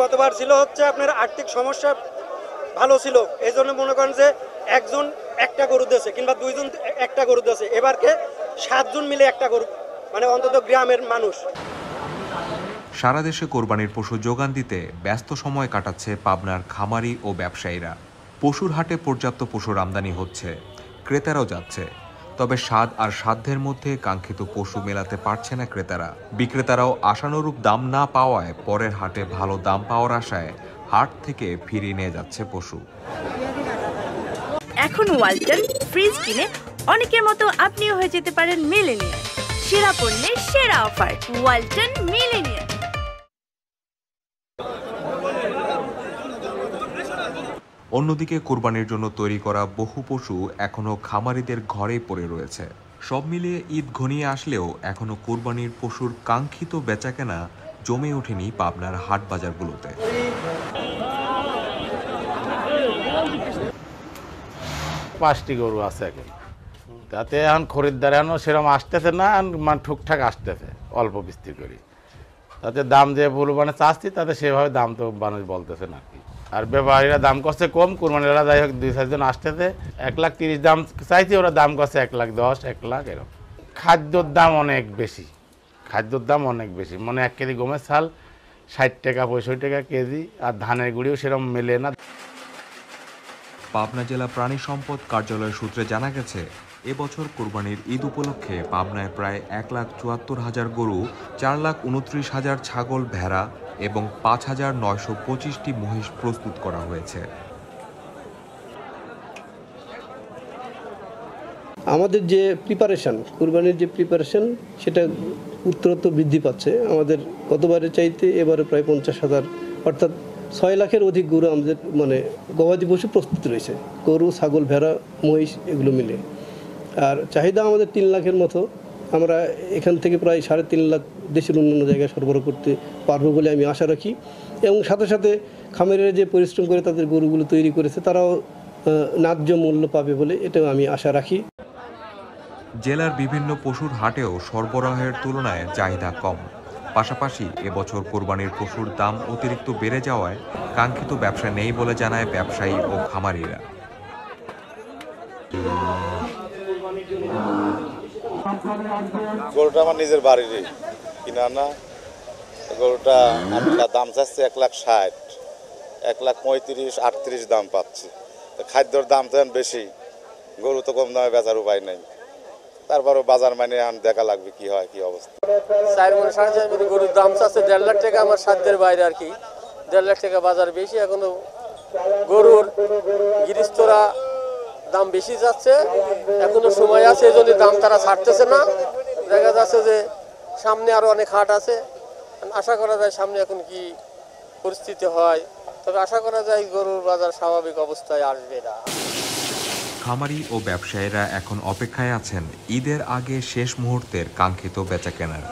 গতবার ছিল হচ্ছে আপনার আর্থিক সমস্যা ভালো ছিল, এই জন্য মনে করেন যে একজন একটা গরু দিয়েছে কিংবা দুইজন একটা গরু দিয়েছে, এবারকে 7 জন মিলে একটা গরু, মানে অন্তত গ্রামের মানুষ। সারা দেশে কোরবানির পশু যোগান দিতে ব্যস্ত সময় কাটাচ্ছে পাবনার খামারি ও ব্যবসায়ীরা। পশুর হাটে পর্যাপ্ত পশুর আমদানি হচ্ছে, ক্রেতারাও যাচ্ছে, তবে স্বাদ আর সাধ্যের মধ্যে কাঙ্ক্ষিত পশু মেলাতে পারছে না ক্রেতারা। বিক্রেতারাও আশানুরূপ দাম না পাওয়ায় পরের হাটে ভালো দাম পাওয়ার আশায় হাট থেকে ফিরিয়ে নিয়ে যাচ্ছে পশু। এখন ওয়ালটন ফ্রিজ কিনে অনেকের মতো আপনিও হয়ে যেতে পারেন মিলেনিয়ার। সেরা পণ্যের সেরা অফার, ওয়ালটন মিলেনিয়ার। অন্যদিকে কোরবানির জন্য তৈরি করা বহু পশু এখনও খামারিদের ঘরেই পড়ে রয়েছে। সব মিলিয়ে ঈদ ঘনিয়ে আসলেও এখনও কোরবানির পশুর কাঙ্ক্ষিত বেচাকেনা জমে ওঠেনি পাবনার হাট বাজারগুলোতে। 5টি গরু আছে এখন, তাতে এখন খরিদ্দার এখনো সেরকম আসতেছে না, মানে ঠুকঠাক আসতেছে অল্প বিস্তি করি, তাতে দাম যে পরিমাণে চাচ্ছি তাতে সেভাবে দাম তো মানুষ বলতেছে না কি। আর ব্যাপারীরা দাম করছে কম, কোরবানিরা যাই হোক 2-4 জন আসতেছে, 1,30,000 দাম চাইছি, ওরা দাম করছে 1,10,000, 1,00,000 এরকম। খাদ্যর দাম অনেক বেশি, খাদ্যর দাম অনেক বেশি, মানে 1 কেজি গমের চাল 60 টাকা 65 টাকা কেজি, আর ধানের গুঁড়িও সেরকম মেলে না। পাবনা জেলা প্রাণী সম্পদ কার্যালয় সূত্রে জানা গেছে, এবছর কোরবানির ঈদ উপলক্ষে পাবনায় প্রায় 1,74,000 গরু, 4,29,000 ছাগল, ভেড়া এবং 5,925টি মহিষ প্রস্তুত করা হয়েছে। আমাদের যে প্রিপারেশন, কুরবানির যে প্রিপারেশন, সেটা উত্তরোত্তর বৃদ্ধি পাচ্ছে। আমাদের গতবারের চাইতে এবারে প্রায় 50,000, অর্থাৎ 6 লাখের অধিক গরু আমাদের মানে গবাদি পশু প্রস্তুত রয়েছে, গরু, ছাগল, ভেড়া, মহিষ এগুলো মিলে। আর চাহিদা আমাদের 3 লাখের মতো। আমরা এখান থেকে প্রায় 3.5 লাখ দেশের অন্যান্য জায়গায় সরবরাহ করতে পারবো বলে আমি আশা রাখি। এবং সাথে সাথে খামারিরা যে পরিশ্রম করে তাদের গরুগুলো তৈরি করেছে, তারাও ন্যায্য মূল্য পাবে বলে এটাও আমি আশা রাখি। জেলার বিভিন্ন পশুর হাটেও সরবরাহের তুলনায় চাহিদা কম। পাশাপাশি এবছর কোরবানির পশুর দাম অতিরিক্ত বেড়ে যাওয়ায় কাঙ্ক্ষিত ব্যবসা নেই বলে জানায় ব্যবসায়ী ও খামারিরা। গরুটা আমার নিজের বাড়িরই কিনা না, গরুটা আমরা দাম চাচ্ছি 1,60,000, 1,35,000, 38 দাম পাচ্ছি। খাদ্যর দাম তো বেশি, গরু তো কম দামে বেচার উপায় নেই, তারপরও বাজার মানে দেখা লাগবে কি হয় কি অবস্থা। 4 মনে গরুর দাম চাচ্ছে 1.5 লাখ টাকা, আমার সাধ্যের বাইরে আর কি। 1.5 লাখ টাকা বাজার বেশি, এখনো গরুর গৃহস্থরা দাম বেশি যাচ্ছে, এখনো সময় আছে, এই জন্য দাম তারা ছাড়তেছে না। দেখা যাচ্ছে যে সামনে আরো অনেক হাট আছে, আশা করা যায় সামনে এখন কি পরিস্থিতি হয়, তবে আশা করা যায় গরুর বাজার স্বাভাবিক অবস্থায় আসবে না। খামারি ও ব্যবসায়ীরা এখন অপেক্ষায় আছেন ঈদের আগে শেষ মুহূর্তের কাঙ্ক্ষিত বেচাকেনার।